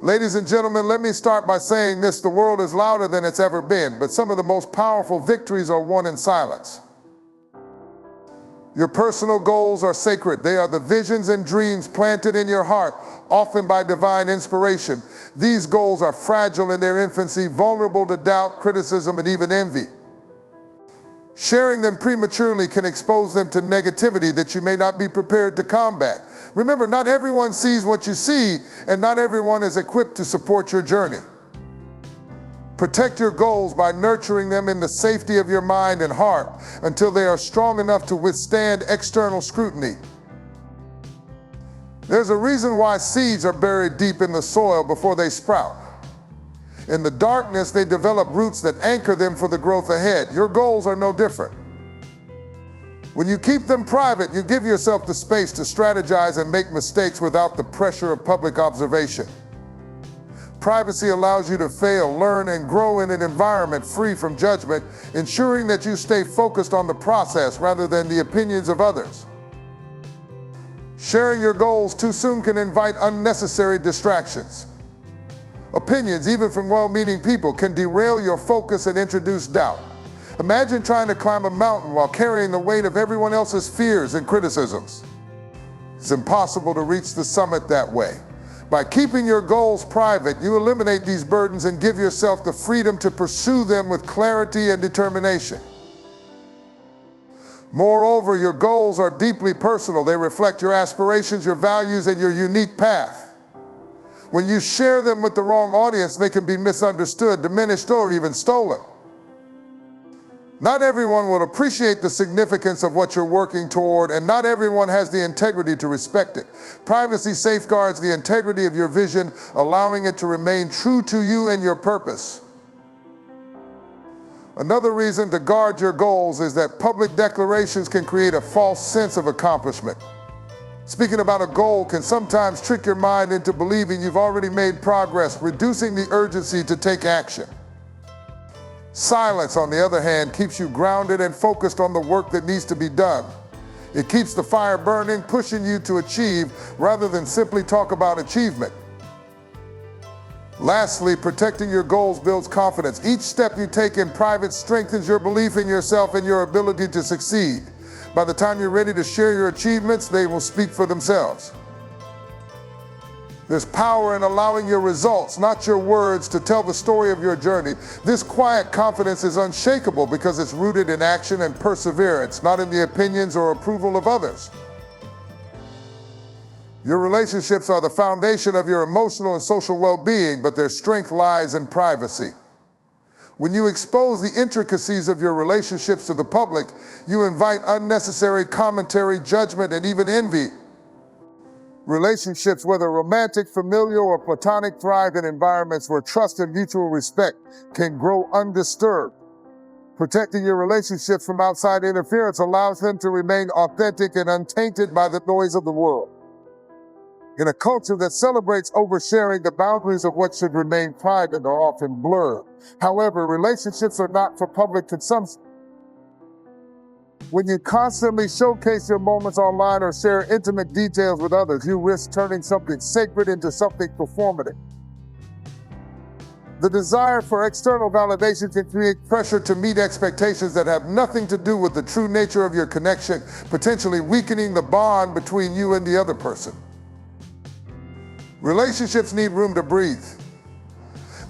Ladies and gentlemen, let me start by saying this: the world is louder than it's ever been, but some of the most powerful victories are won in silence. Your personal goals are sacred. They are the visions and dreams planted in your heart, often by divine inspiration. These goals are fragile in their infancy, vulnerable to doubt, criticism, and even envy. Sharing them prematurely can expose them to negativity that you may not be prepared to combat. Remember, not everyone sees what you see, and not everyone is equipped to support your journey. Protect your goals by nurturing them in the safety of your mind and heart until they are strong enough to withstand external scrutiny. There's a reason why seeds are buried deep in the soil before they sprout. In the darkness, they develop roots that anchor them for the growth ahead. Your goals are no different. When you keep them private, you give yourself the space to strategize and make mistakes without the pressure of public observation. Privacy allows you to fail, learn, and grow in an environment free from judgment, ensuring that you stay focused on the process rather than the opinions of others. Sharing your goals too soon can invite unnecessary distractions. Opinions, even from well-meaning people, can derail your focus and introduce doubt. Imagine trying to climb a mountain while carrying the weight of everyone else's fears and criticisms. It's impossible to reach the summit that way. By keeping your goals private, you eliminate these burdens and give yourself the freedom to pursue them with clarity and determination. Moreover, your goals are deeply personal. They reflect your aspirations, your values, and your unique path. When you share them with the wrong audience, they can be misunderstood, diminished, or even stolen. Not everyone will appreciate the significance of what you're working toward, and not everyone has the integrity to respect it. Privacy safeguards the integrity of your vision, allowing it to remain true to you and your purpose. Another reason to guard your goals is that public declarations can create a false sense of accomplishment. Speaking about a goal can sometimes trick your mind into believing you've already made progress, reducing the urgency to take action. Silence, on the other hand, keeps you grounded and focused on the work that needs to be done. It keeps the fire burning, pushing you to achieve rather than simply talk about achievement. Lastly, protecting your goals builds confidence. Each step you take in private strengthens your belief in yourself and your ability to succeed. By the time you're ready to share your achievements, they will speak for themselves. There's power in allowing your results, not your words, to tell the story of your journey. This quiet confidence is unshakable because it's rooted in action and perseverance, not in the opinions or approval of others. Your relationships are the foundation of your emotional and social well-being, but their strength lies in privacy. When you expose the intricacies of your relationships to the public, you invite unnecessary commentary, judgment, and even envy. Relationships, whether romantic, familial, or platonic, thrive in environments where trust and mutual respect can grow undisturbed. Protecting your relationships from outside interference allows them to remain authentic and untainted by the noise of the world. In a culture that celebrates oversharing, the boundaries of what should remain private are often blurred. However, relationships are not for public consumption. When you constantly showcase your moments online or share intimate details with others, you risk turning something sacred into something performative. The desire for external validation can create pressure to meet expectations that have nothing to do with the true nature of your connection, potentially weakening the bond between you and the other person. Relationships need room to breathe.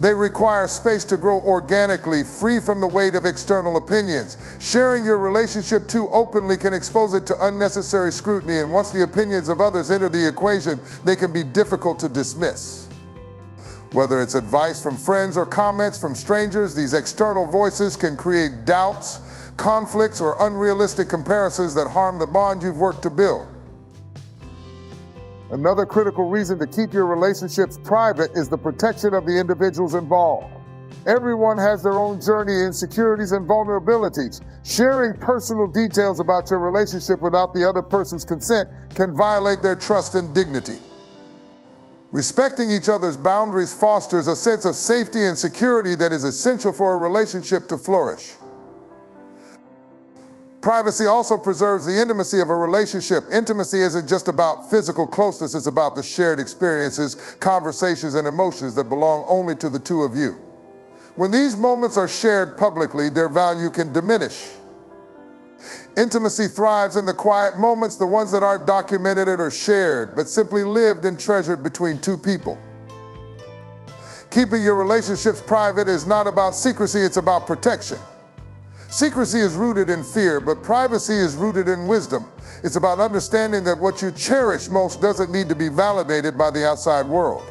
They require space to grow organically, free from the weight of external opinions. Sharing your relationship too openly can expose it to unnecessary scrutiny, and once the opinions of others enter the equation, they can be difficult to dismiss. Whether it's advice from friends or comments from strangers, these external voices can create doubts, conflicts, or unrealistic comparisons that harm the bond you've worked to build. Another critical reason to keep your relationships private is the protection of the individuals involved. Everyone has their own journey, insecurities, and vulnerabilities. Sharing personal details about your relationship without the other person's consent can violate their trust and dignity. Respecting each other's boundaries fosters a sense of safety and security that is essential for a relationship to flourish. Privacy also preserves the intimacy of a relationship. Intimacy isn't just about physical closeness, it's about the shared experiences, conversations, and emotions that belong only to the two of you. When these moments are shared publicly, their value can diminish. Intimacy thrives in the quiet moments, the ones that aren't documented or shared, but simply lived and treasured between two people. Keeping your relationships private is not about secrecy, it's about protection. Secrecy is rooted in fear, but privacy is rooted in wisdom. It's about understanding that what you cherish most doesn't need to be validated by the outside world.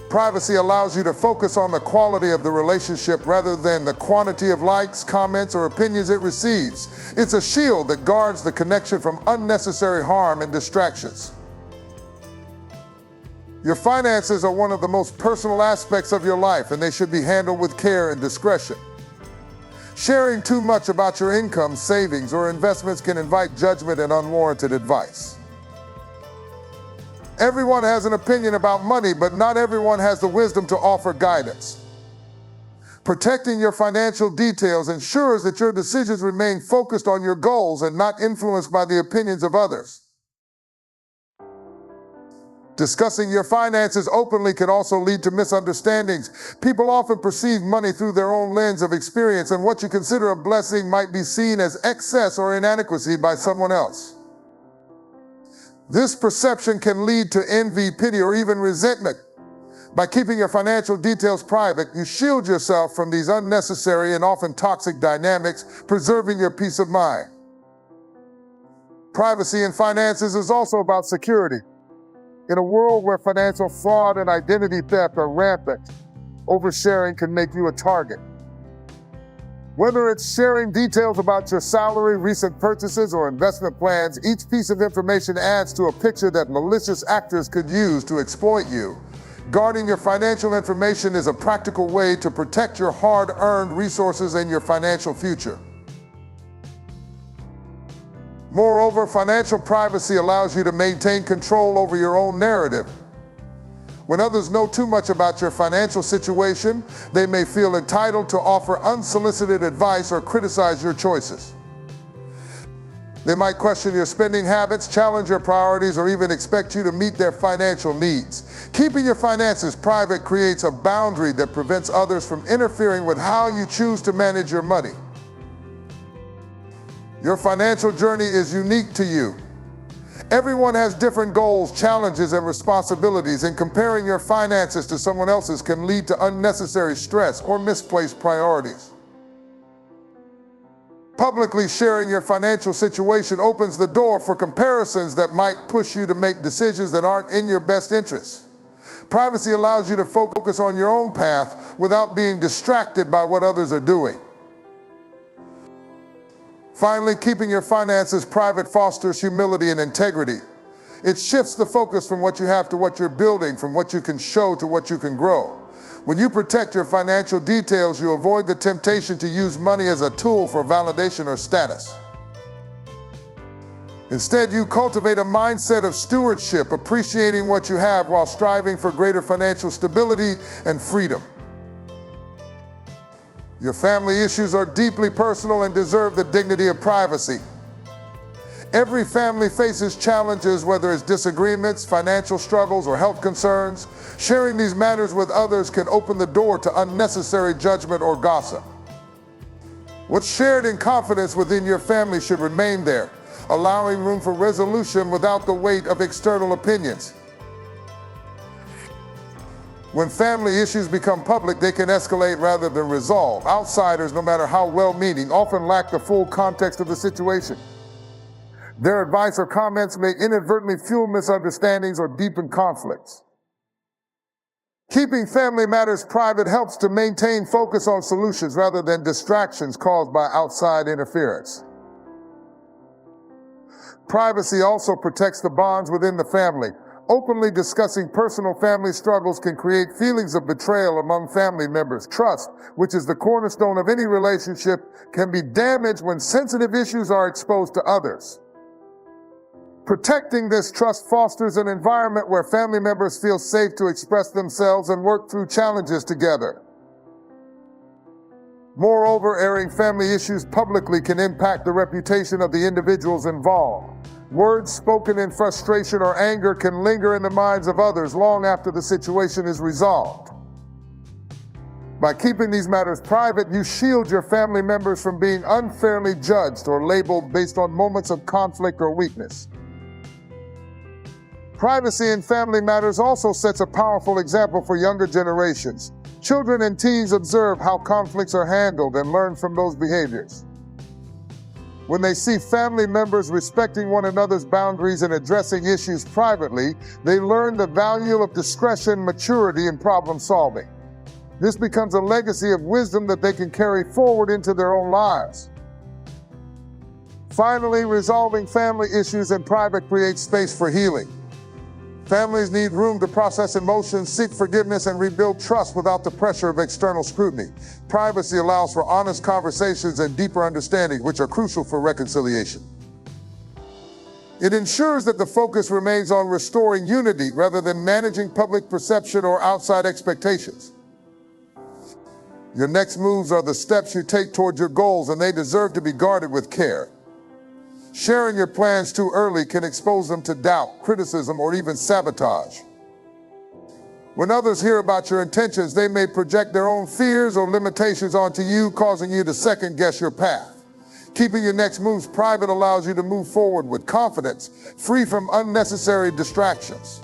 Privacy allows you to focus on the quality of the relationship rather than the quantity of likes, comments, or opinions it receives. It's a shield that guards the connection from unnecessary harm and distractions. Your finances are one of the most personal aspects of your life, and they should be handled with care and discretion. Sharing too much about your income, savings, or investments can invite judgment and unwarranted advice. Everyone has an opinion about money, but not everyone has the wisdom to offer guidance. Protecting your financial details ensures that your decisions remain focused on your goals and not influenced by the opinions of others. Discussing your finances openly can also lead to misunderstandings. People often perceive money through their own lens of experience, and what you consider a blessing might be seen as excess or inadequacy by someone else. This perception can lead to envy, pity, or even resentment. By keeping your financial details private, you shield yourself from these unnecessary and often toxic dynamics, preserving your peace of mind. Privacy in finances is also about security. In a world where financial fraud and identity theft are rampant, oversharing can make you a target. Whether it's sharing details about your salary, recent purchases, or investment plans, each piece of information adds to a picture that malicious actors could use to exploit you. Guarding your financial information is a practical way to protect your hard-earned resources and your financial future. Moreover, financial privacy allows you to maintain control over your own narrative. When others know too much about your financial situation, they may feel entitled to offer unsolicited advice or criticize your choices. They might question your spending habits, challenge your priorities, or even expect you to meet their financial needs. Keeping your finances private creates a boundary that prevents others from interfering with how you choose to manage your money. Your financial journey is unique to you. Everyone has different goals, challenges, and responsibilities, and comparing your finances to someone else's can lead to unnecessary stress or misplaced priorities. Publicly sharing your financial situation opens the door for comparisons that might push you to make decisions that aren't in your best interests. Privacy allows you to focus on your own path without being distracted by what others are doing. Finally, keeping your finances private fosters humility and integrity. It shifts the focus from what you have to what you're building, from what you can show to what you can grow. When you protect your financial details, you avoid the temptation to use money as a tool for validation or status. Instead, you cultivate a mindset of stewardship, appreciating what you have while striving for greater financial stability and freedom. Your family issues are deeply personal and deserve the dignity of privacy. Every family faces challenges, whether it's disagreements, financial struggles, or health concerns. Sharing these matters with others can open the door to unnecessary judgment or gossip. What's shared in confidence within your family should remain there, allowing room for resolution without the weight of external opinions. When family issues become public, they can escalate rather than resolve. Outsiders, no matter how well-meaning, often lack the full context of the situation. Their advice or comments may inadvertently fuel misunderstandings or deepen conflicts. Keeping family matters private helps to maintain focus on solutions rather than distractions caused by outside interference. Privacy also protects the bonds within the family. Openly discussing personal family struggles can create feelings of betrayal among family members. Trust, which is the cornerstone of any relationship, can be damaged when sensitive issues are exposed to others. Protecting this trust fosters an environment where family members feel safe to express themselves and work through challenges together. Moreover, airing family issues publicly can impact the reputation of the individuals involved. Words spoken in frustration or anger can linger in the minds of others long after the situation is resolved. By keeping these matters private, you shield your family members from being unfairly judged or labeled based on moments of conflict or weakness. Privacy in family matters also sets a powerful example for younger generations. Children and teens observe how conflicts are handled and learn from those behaviors. When they see family members respecting one another's boundaries and addressing issues privately, they learn the value of discretion, maturity, and problem solving. This becomes a legacy of wisdom that they can carry forward into their own lives. Finally, resolving family issues in private creates space for healing. Families need room to process emotions, seek forgiveness, and rebuild trust without the pressure of external scrutiny. Privacy allows for honest conversations and deeper understanding, which are crucial for reconciliation. It ensures that the focus remains on restoring unity rather than managing public perception or outside expectations. Your next moves are the steps you take toward your goals, and they deserve to be guarded with care. Sharing your plans too early can expose them to doubt, criticism, or even sabotage. When others hear about your intentions, they may project their own fears or limitations onto you, causing you to second-guess your path. Keeping your next moves private allows you to move forward with confidence, free from unnecessary distractions.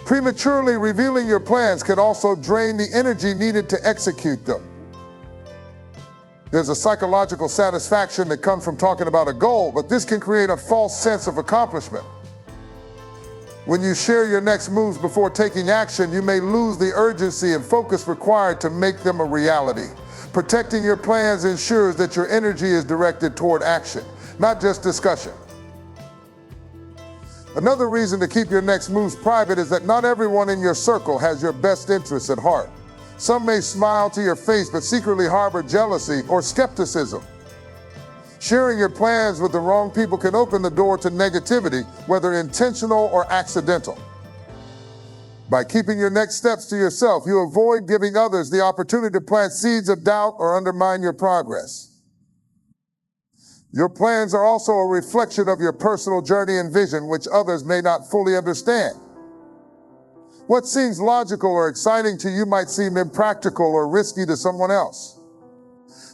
Prematurely revealing your plans can also drain the energy needed to execute them. There's a psychological satisfaction that comes from talking about a goal, but this can create a false sense of accomplishment. When you share your next moves before taking action, you may lose the urgency and focus required to make them a reality. Protecting your plans ensures that your energy is directed toward action, not just discussion. Another reason to keep your next moves private is that not everyone in your circle has your best interests at heart. Some may smile to your face but secretly harbor jealousy or skepticism. Sharing your plans with the wrong people can open the door to negativity, whether intentional or accidental. By keeping your next steps to yourself, you avoid giving others the opportunity to plant seeds of doubt or undermine your progress. Your plans are also a reflection of your personal journey and vision, which others may not fully understand. What seems logical or exciting to you might seem impractical or risky to someone else.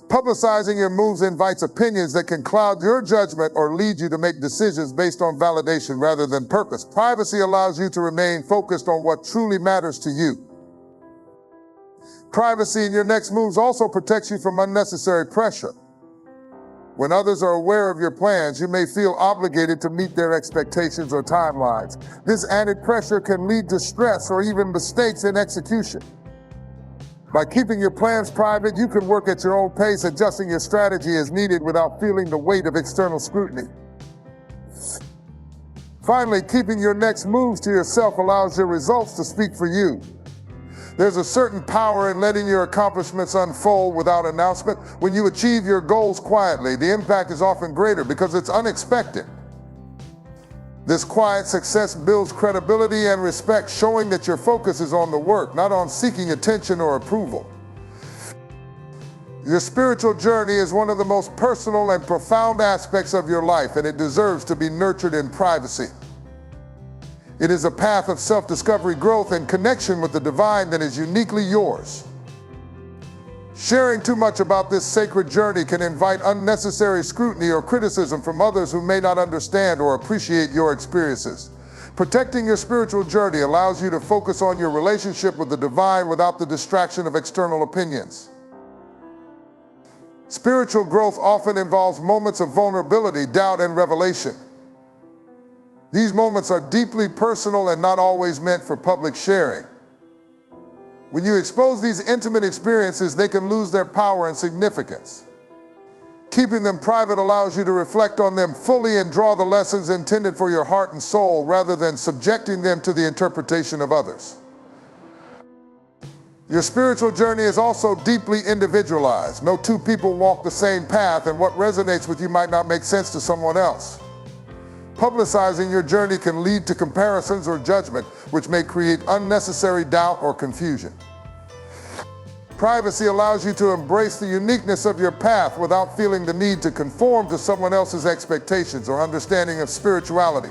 Publicizing your moves invites opinions that can cloud your judgment or lead you to make decisions based on validation rather than purpose. Privacy allows you to remain focused on what truly matters to you. Privacy in your next moves also protects you from unnecessary pressure. When others are aware of your plans, you may feel obligated to meet their expectations or timelines. This added pressure can lead to stress or even mistakes in execution. By keeping your plans private, you can work at your own pace, adjusting your strategy as needed without feeling the weight of external scrutiny. Finally, keeping your next moves to yourself allows your results to speak for you. There's a certain power in letting your accomplishments unfold without announcement. When you achieve your goals quietly, the impact is often greater because it's unexpected. This quiet success builds credibility and respect, showing that your focus is on the work, not on seeking attention or approval. Your spiritual journey is one of the most personal and profound aspects of your life, and it deserves to be nurtured in privacy. It is a path of self-discovery, growth, and connection with the divine that is uniquely yours. Sharing too much about this sacred journey can invite unnecessary scrutiny or criticism from others who may not understand or appreciate your experiences. Protecting your spiritual journey allows you to focus on your relationship with the divine without the distraction of external opinions. Spiritual growth often involves moments of vulnerability, doubt, and revelation. These moments are deeply personal and not always meant for public sharing. When you expose these intimate experiences, they can lose their power and significance. Keeping them private allows you to reflect on them fully and draw the lessons intended for your heart and soul rather than subjecting them to the interpretation of others. Your spiritual journey is also deeply individualized. No two people walk the same path, and what resonates with you might not make sense to someone else. Publicizing your journey can lead to comparisons or judgment, which may create unnecessary doubt or confusion. Privacy allows you to embrace the uniqueness of your path without feeling the need to conform to someone else's expectations or understanding of spirituality.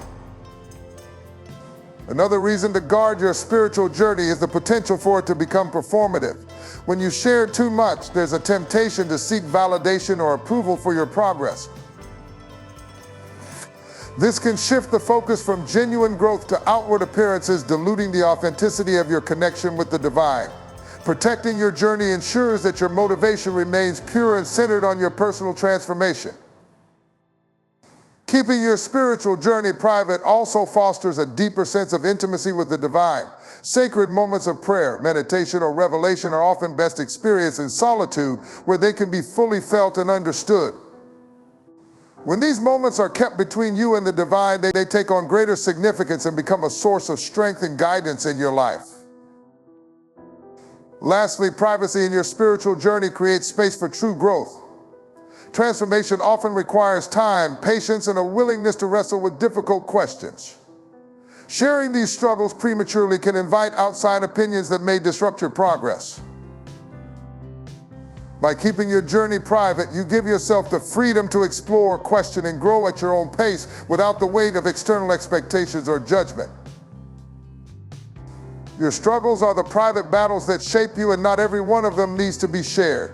Another reason to guard your spiritual journey is the potential for it to become performative. When you share too much, there's a temptation to seek validation or approval for your progress. This can shift the focus from genuine growth to outward appearances, diluting the authenticity of your connection with the divine. Protecting your journey ensures that your motivation remains pure and centered on your personal transformation. Keeping your spiritual journey private also fosters a deeper sense of intimacy with the divine. Sacred moments of prayer, meditation, or revelation are often best experienced in solitude, where they can be fully felt and understood. When these moments are kept between you and the divine, they take on greater significance and become a source of strength and guidance in your life. Lastly, privacy in your spiritual journey creates space for true growth. Transformation often requires time, patience, and a willingness to wrestle with difficult questions. Sharing these struggles prematurely can invite outside opinions that may disrupt your progress. By keeping your journey private, you give yourself the freedom to explore, question, and grow at your own pace without the weight of external expectations or judgment. Your struggles are the private battles that shape you, and not every one of them needs to be shared.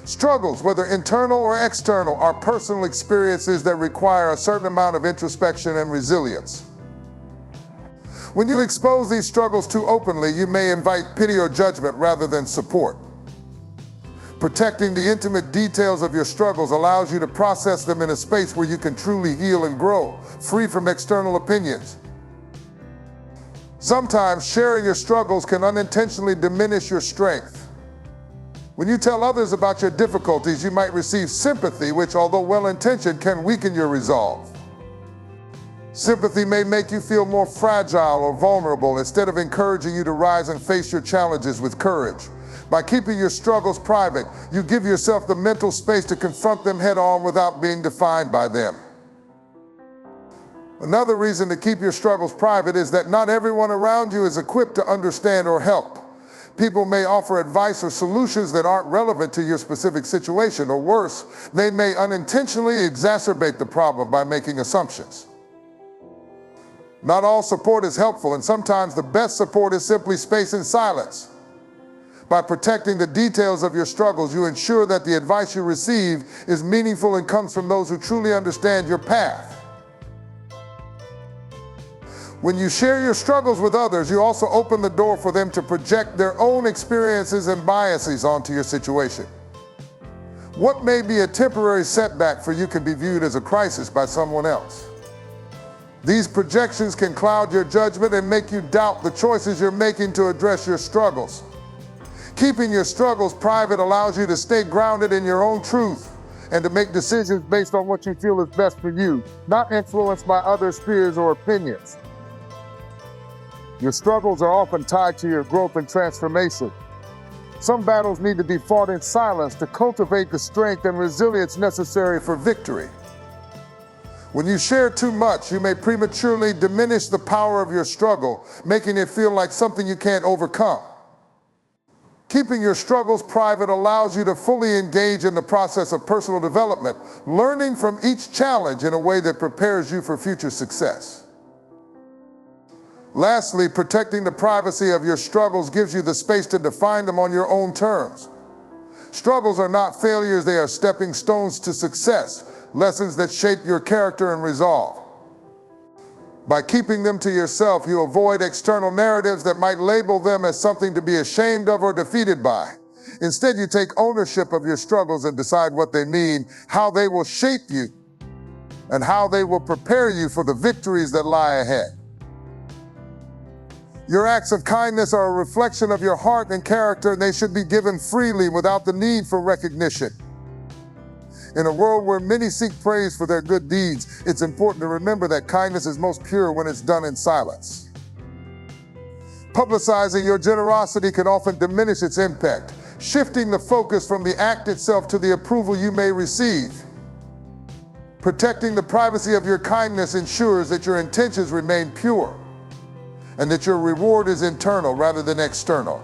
Struggles, whether internal or external, are personal experiences that require a certain amount of introspection and resilience. When you expose these struggles too openly, you may invite pity or judgment rather than support. Protecting the intimate details of your struggles allows you to process them in a space where you can truly heal and grow, free from external opinions. Sometimes sharing your struggles can unintentionally diminish your strength. When you tell others about your difficulties, you might receive sympathy, which, although well-intentioned, can weaken your resolve. Sympathy may make you feel more fragile or vulnerable instead of encouraging you to rise and face your challenges with courage. By keeping your struggles private, you give yourself the mental space to confront them head-on without being defined by them. Another reason to keep your struggles private is that not everyone around you is equipped to understand or help. People may offer advice or solutions that aren't relevant to your specific situation, or worse, they may unintentionally exacerbate the problem by making assumptions. Not all support is helpful, and sometimes the best support is simply space and silence. By protecting the details of your struggles, you ensure that the advice you receive is meaningful and comes from those who truly understand your path. When you share your struggles with others, you also open the door for them to project their own experiences and biases onto your situation. What may be a temporary setback for you can be viewed as a crisis by someone else. These projections can cloud your judgment and make you doubt the choices you're making to address your struggles. Keeping your struggles private allows you to stay grounded in your own truth and to make decisions based on what you feel is best for you, not influenced by others' fears or opinions. Your struggles are often tied to your growth and transformation. Some battles need to be fought in silence to cultivate the strength and resilience necessary for victory. When you share too much, you may prematurely diminish the power of your struggle, making it feel like something you can't overcome. Keeping your struggles private allows you to fully engage in the process of personal development, learning from each challenge in a way that prepares you for future success. Lastly, protecting the privacy of your struggles gives you the space to define them on your own terms. Struggles are not failures, they are stepping stones to success, lessons that shape your character and resolve. By keeping them to yourself, you avoid external narratives that might label them as something to be ashamed of or defeated by. Instead, you take ownership of your struggles and decide what they mean, how they will shape you, and how they will prepare you for the victories that lie ahead. Your acts of kindness are a reflection of your heart and character, and they should be given freely without the need for recognition. In a world where many seek praise for their good deeds, it's important to remember that kindness is most pure when it's done in silence. Publicizing your generosity can often diminish its impact, shifting the focus from the act itself to the approval you may receive. Protecting the privacy of your kindness ensures that your intentions remain pure and that your reward is internal rather than external.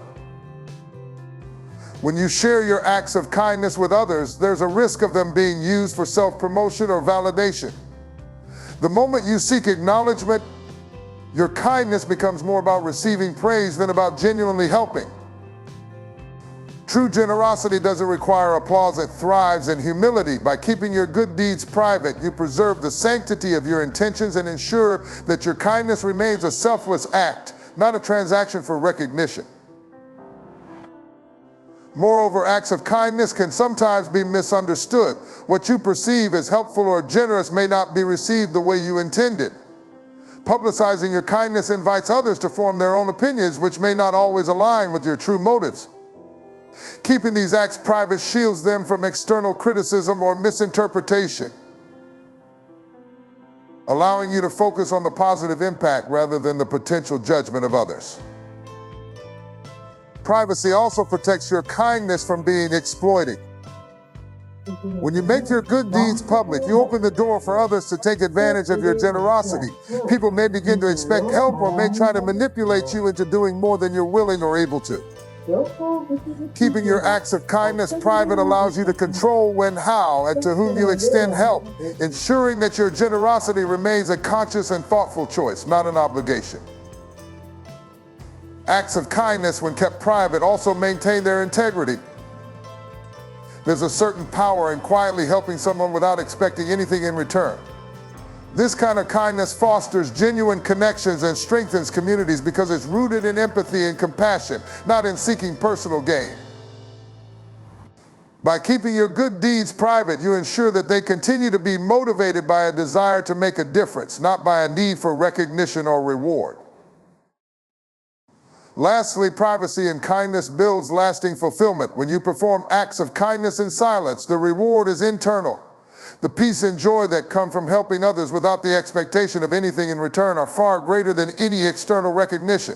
When you share your acts of kindness with others, there's a risk of them being used for self-promotion or validation. The moment you seek acknowledgement, your kindness becomes more about receiving praise than about genuinely helping. True generosity doesn't require applause, it thrives in humility. By keeping your good deeds private, you preserve the sanctity of your intentions and ensure that your kindness remains a selfless act, not a transaction for recognition. Moreover, acts of kindness can sometimes be misunderstood. What you perceive as helpful or generous may not be received the way you intended. Publicizing your kindness invites others to form their own opinions, which may not always align with your true motives. Keeping these acts private shields them from external criticism or misinterpretation, allowing you to focus on the positive impact rather than the potential judgment of others. Privacy also protects your kindness from being exploited. When you make your good deeds public, you open the door for others to take advantage of your generosity. People may begin to expect help or may try to manipulate you into doing more than you're willing or able to. Keeping your acts of kindness private allows you to control when, how, and to whom you extend help, ensuring that your generosity remains a conscious and thoughtful choice, not an obligation. Acts of kindness, when kept private, also maintain their integrity. There's a certain power in quietly helping someone without expecting anything in return. This kind of kindness fosters genuine connections and strengthens communities because it's rooted in empathy and compassion, not in seeking personal gain. By keeping your good deeds private, you ensure that they continue to be motivated by a desire to make a difference, not by a need for recognition or reward. Lastly, privacy and kindness builds lasting fulfillment. When you perform acts of kindness in silence, the reward is internal. The peace and joy that come from helping others without the expectation of anything in return are far greater than any external recognition.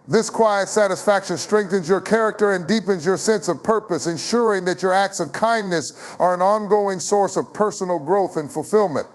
This quiet satisfaction strengthens your character and deepens your sense of purpose, ensuring that your acts of kindness are an ongoing source of personal growth and fulfillment.